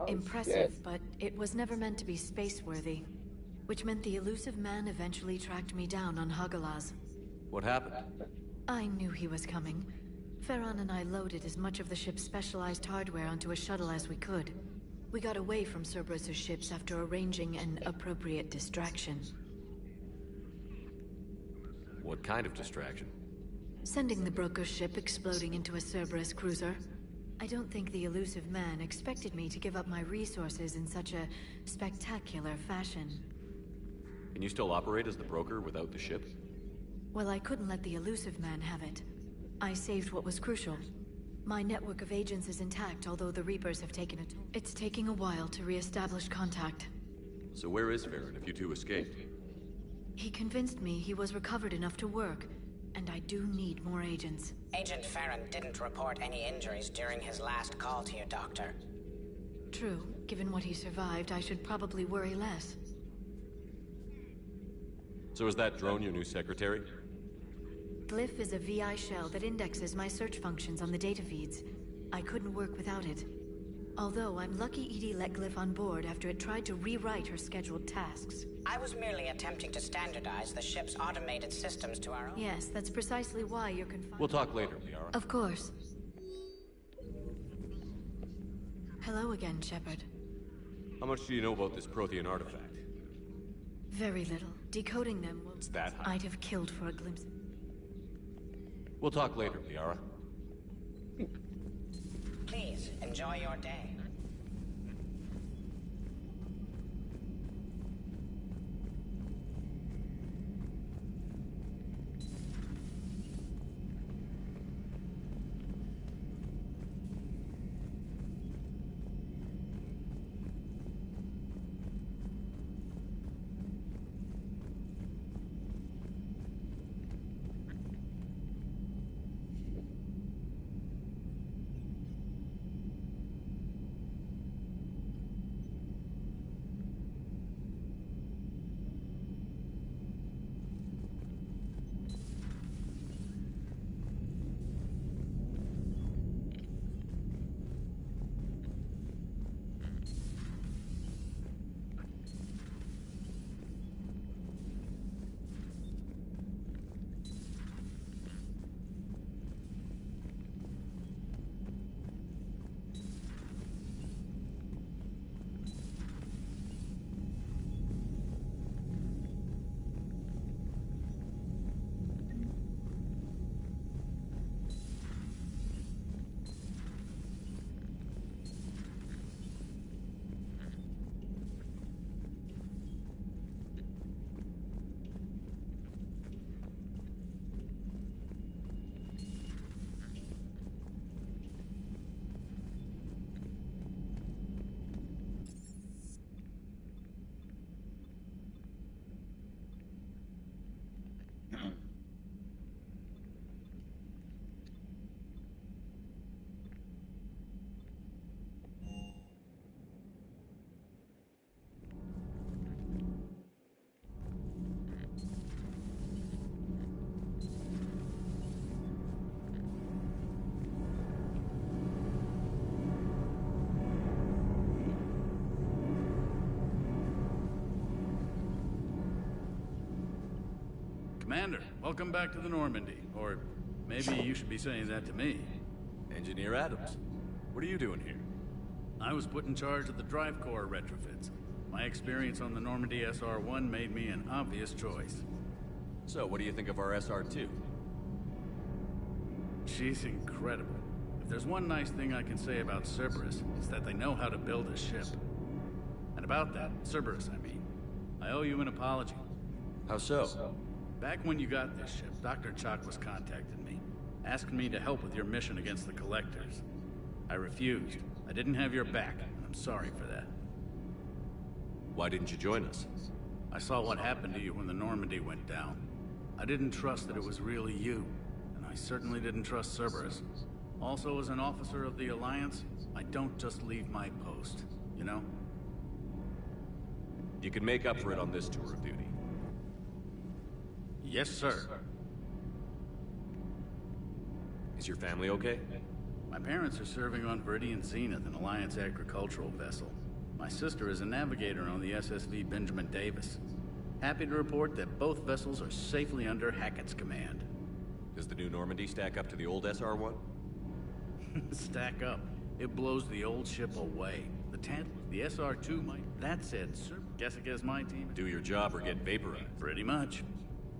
Impressive, but it was never meant to be space-worthy. Which meant the Illusive Man eventually tracked me down on Hagalaz. What happened? I knew he was coming. Farron and I loaded as much of the ship's specialized hardware onto a shuttle as we could. We got away from Cerberus' ships after arranging an appropriate distraction. What kind of distraction? Sending the broker's ship exploding into a Cerberus cruiser. I don't think the elusive man expected me to give up my resources in such a spectacular fashion. Can you still operate as the broker without the ship? Well, I couldn't let the elusive man have it. I saved what was crucial. My network of agents is intact, although the Reapers have taken it. It's taking a while to re-establish contact. So where is Farron if you two escaped? He convinced me he was recovered enough to work, and I do need more agents. Agent Farron didn't report any injuries during his last call to you, Doctor. True. Given what he survived, I should probably worry less. So is that drone your new secretary? Glyph is a VI shell that indexes my search functions on the data feeds. I couldn't work without it. Although I'm lucky EDI let Glyph on board after it tried to rewrite her scheduled tasks. I was merely attempting to standardize the ship's automated systems to our own. Yes, that's precisely why you're confined. We'll talk later, Liara. Of course. Hello again, Shepard. How much do you know about this Prothean artifact? Very little. Decoding them will... It's that high. I'd have killed for a glimpse. We'll talk later, Liara. Please, enjoy your day. Commander, welcome back to the Normandy. Or maybe you should be saying that to me. Engineer Adams, what are you doing here? I was put in charge of the drive core retrofits. My experience on the Normandy SR-1 made me an obvious choice. So, what do you think of our SR-2? She's incredible. If there's one nice thing I can say about Cerberus, it's that they know how to build a ship. And about that, Cerberus, I mean, I owe you an apology. How so? Back when you got this ship, Dr. Chakwas contacted me, asking me to help with your mission against the Collectors. I refused. I didn't have your back, and I'm sorry for that. Why didn't you join us? I saw what happened to you when the Normandy went down. I didn't trust that it was really you, and I certainly didn't trust Cerberus. Also, as an officer of the Alliance, I don't just leave my post, you know? You can make up for it on this tour of duty. Yes, sir. Is your family okay? My parents are serving on Viridian Zenith, an Alliance agricultural vessel. My sister is a navigator on the SSV Benjamin Davis. Happy to report that both vessels are safely under Hackett's command. Does the new Normandy stack up to the old SR-1? Stack up. It blows the old ship away. The tent, the SR2 might... That said, sir, Jessica's my team. Do your job or get vaporized. Pretty much.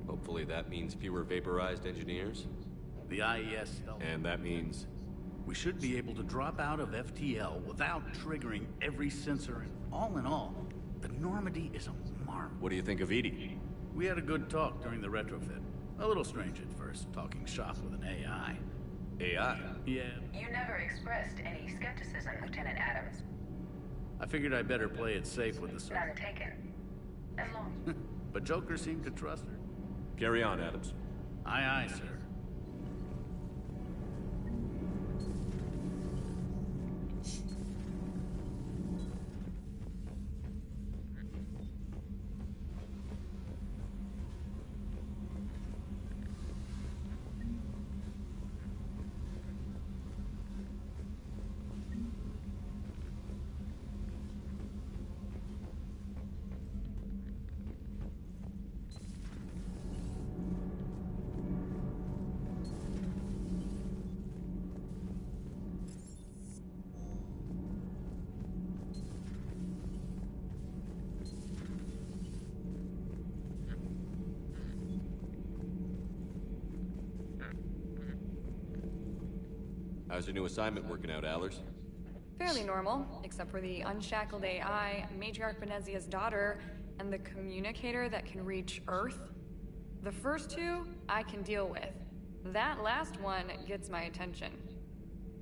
Hopefully that means fewer vaporized engineers. The IES stealth. And that means... We should be able to drop out of FTL without triggering every sensor, and all in all, the Normandy is a marvel. What do you think of Edie? We had a good talk during the retrofit. A little strange at first, talking shop with an AI. AI? Yeah. You never expressed any skepticism, Lieutenant Adams. I figured I'd better play it safe with the server. None taken. As long. But Joker seemed to trust her. Carry on, Adams. Aye, aye, sir. How's your new assignment working out, Allers? Fairly normal, except for the unshackled AI, Matriarch Venezia's daughter, and the communicator that can reach Earth. The first two, I can deal with. That last one gets my attention.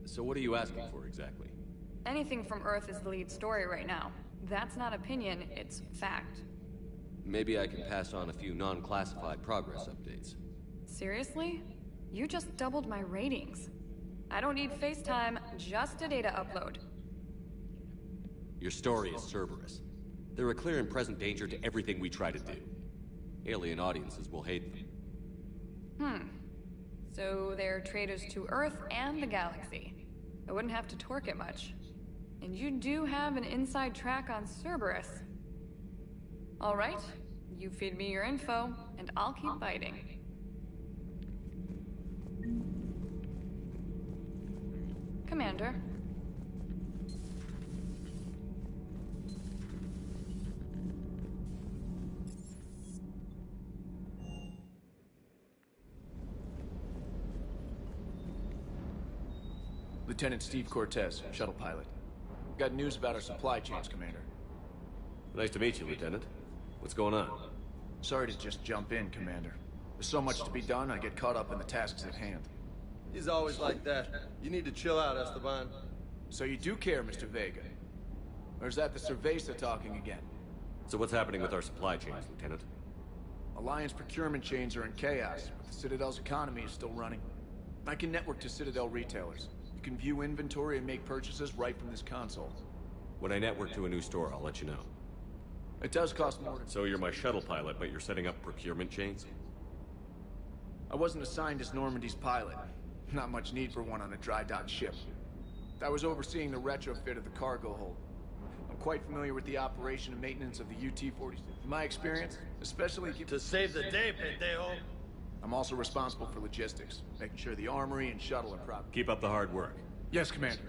So what are you asking for, exactly? Anything from Earth is the lead story right now. That's not opinion, it's fact. Maybe I can pass on a few non-classified progress updates. Seriously? You just doubled my ratings. I don't need FaceTime, just a data upload. Your story is Cerberus. They're a clear and present danger to everything we try to do. Alien audiences will hate them. So they're traitors to Earth and the galaxy. I wouldn't have to torque it much. And you do have an inside track on Cerberus. All right, you feed me your info, and I'll keep biting. Commander. Lieutenant Steve Cortez, shuttle pilot. Got news about our supply chains, Commander. Nice to meet you, Lieutenant. What's going on? Sorry to just jump in, Commander. There's so much to be done, I get caught up in the tasks at hand. He's always like that. You need to chill out, Esteban. So you do care, Mr. Vega? Or is that the Cerveza talking again? So what's happening with our supply chains, Lieutenant? Alliance procurement chains are in chaos, but the Citadel's economy is still running. I can network to Citadel retailers. You can view inventory and make purchases right from this console. When I network to a new store, I'll let you know. It does cost more to... So you're my shuttle pilot, but you're setting up procurement chains? I wasn't assigned as Normandy's pilot. Not much need for one on a dry dock ship. I was overseeing the retrofit of the cargo hold. I'm quite familiar with the operation and maintenance of the UT-46. In my experience, especially... To save the day, pendejo! I'm also responsible for logistics, making sure the armory and shuttle are proper. Keep up the hard work. Yes, Commander.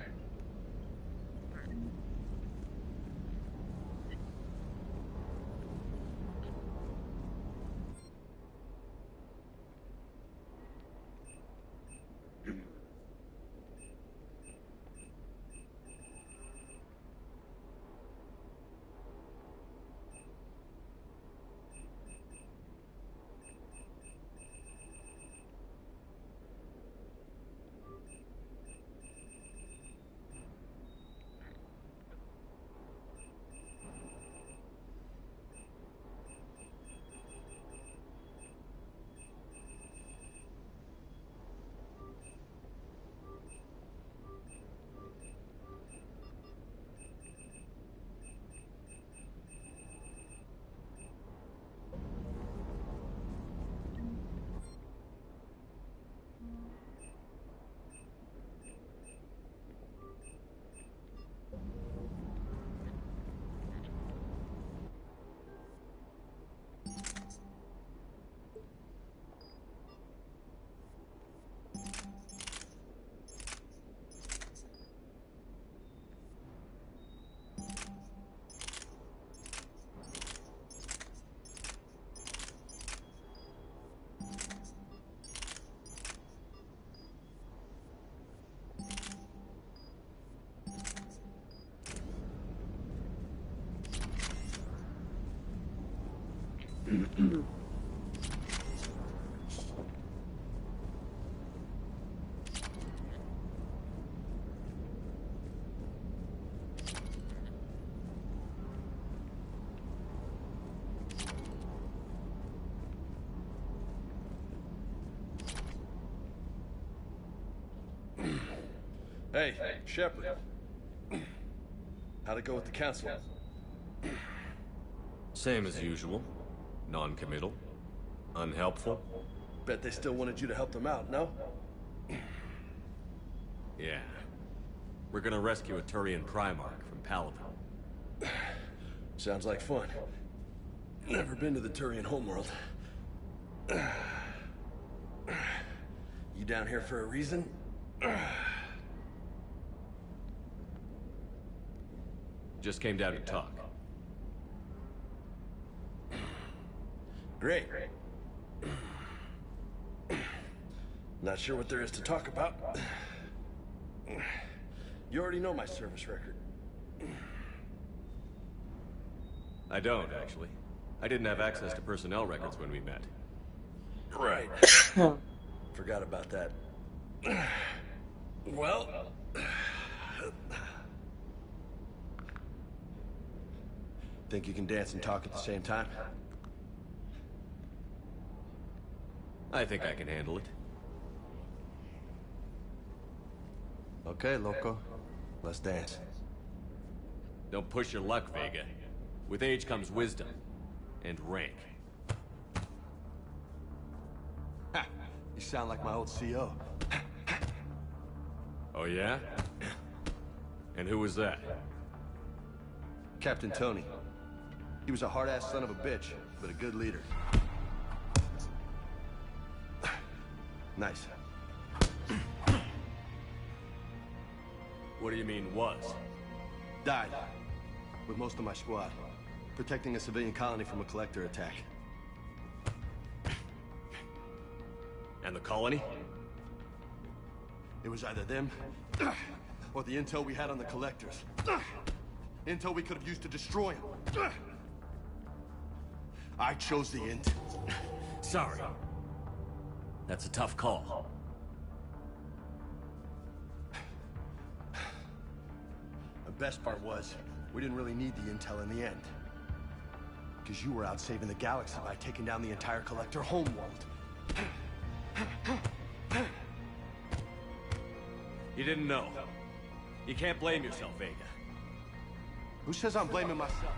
Hey, Shepard. How'd it go with the council? Same as usual. Non-committal. Unhelpful. Bet they still wanted you to help them out, no? Yeah. We're gonna rescue a Turian Primarch from Palaven. Sounds like fun. Never been to the Turian homeworld. You down here for a reason? Just came down to talk. Great. Not sure what there is to talk about. You already know my service record. I don't, actually. I didn't have access to personnel records when we met. Right. Forgot about that. Well... Think you can dance and talk at the same time? I think I can handle it. Okay, loco. Let's dance. Don't push your luck, Vega. With age comes wisdom. And rank. Ha! You sound like my old CO. Oh yeah? And who was that? Captain Tony. He was a hard-ass son of a bitch, but a good leader. Nice. What do you mean, was? Died. With most of my squad. Protecting a civilian colony from a collector attack. And the colony? It was either them, or the intel we had on the collectors. Intel we could have used to destroy them. I chose the intel. Sorry. That's a tough call. The best part was, we didn't really need the intel in the end. Because you were out saving the galaxy by taking down the entire collector homeworld. You didn't know. You can't blame yourself, Vega. Who says I'm blaming myself?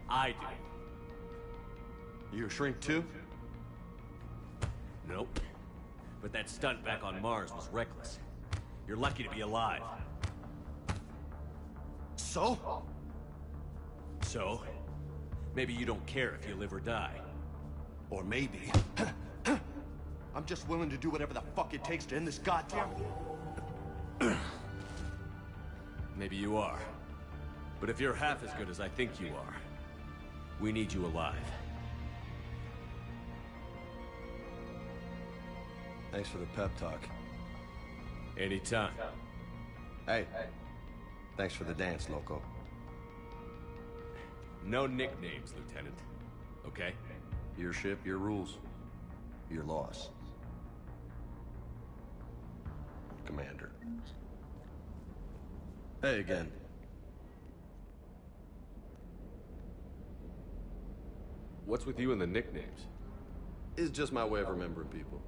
I do. You a shrink too? Nope. But that stunt back on Mars was reckless. You're lucky to be alive. So? So? Maybe you don't care if you live or die. Or maybe... I'm just willing to do whatever the fuck it takes to end this goddamn... Maybe you are. But if you're half as good as I think you are, we need you alive. Thanks for the pep talk. Anytime. Hey. Thanks for the dance, loco. No nicknames, Lieutenant. Okay? Your ship, your rules. Your loss. Commander. Hey again. What's with you and the nicknames? It's just my way of remembering people.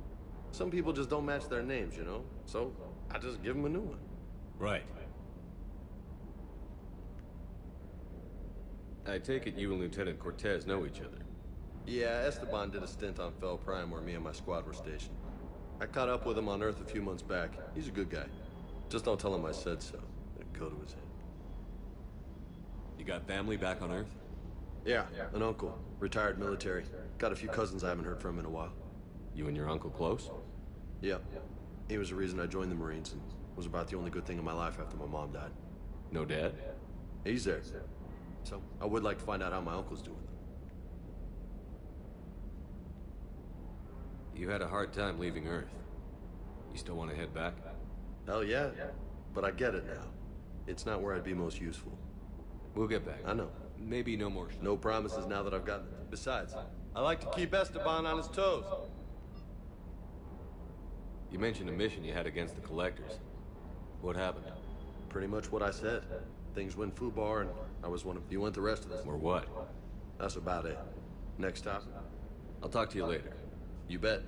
Some people just don't match their names, you know? So, I just give them a new one. Right. I take it you and Lieutenant Cortez know each other. Yeah, Esteban did a stint on Fel Prime where me and my squad were stationed. I caught up with him on Earth a few months back. He's a good guy. Just don't tell him I said so. It'd go to his head. You got family back on Earth? Yeah, an uncle. Retired military. Got a few cousins I haven't heard from in a while. You and your uncle close? Yep. He was the reason I joined the Marines and was about the only good thing in my life after my mom died. No dad? He's there. So, I would like to find out how my uncle's doing. You had a hard time leaving Earth. You still want to head back? Hell yeah. But I get it now. It's not where I'd be most useful. We'll get back. I know. Maybe no more. No promises now that I've gotten it. Besides, I like to keep Esteban on his toes. You mentioned a mission you had against the Collectors. What happened? Pretty much what I said. Things went foobar and I was one of... You went the rest of this. Or what? That's about it. Next stop? I'll talk to you later. You bet.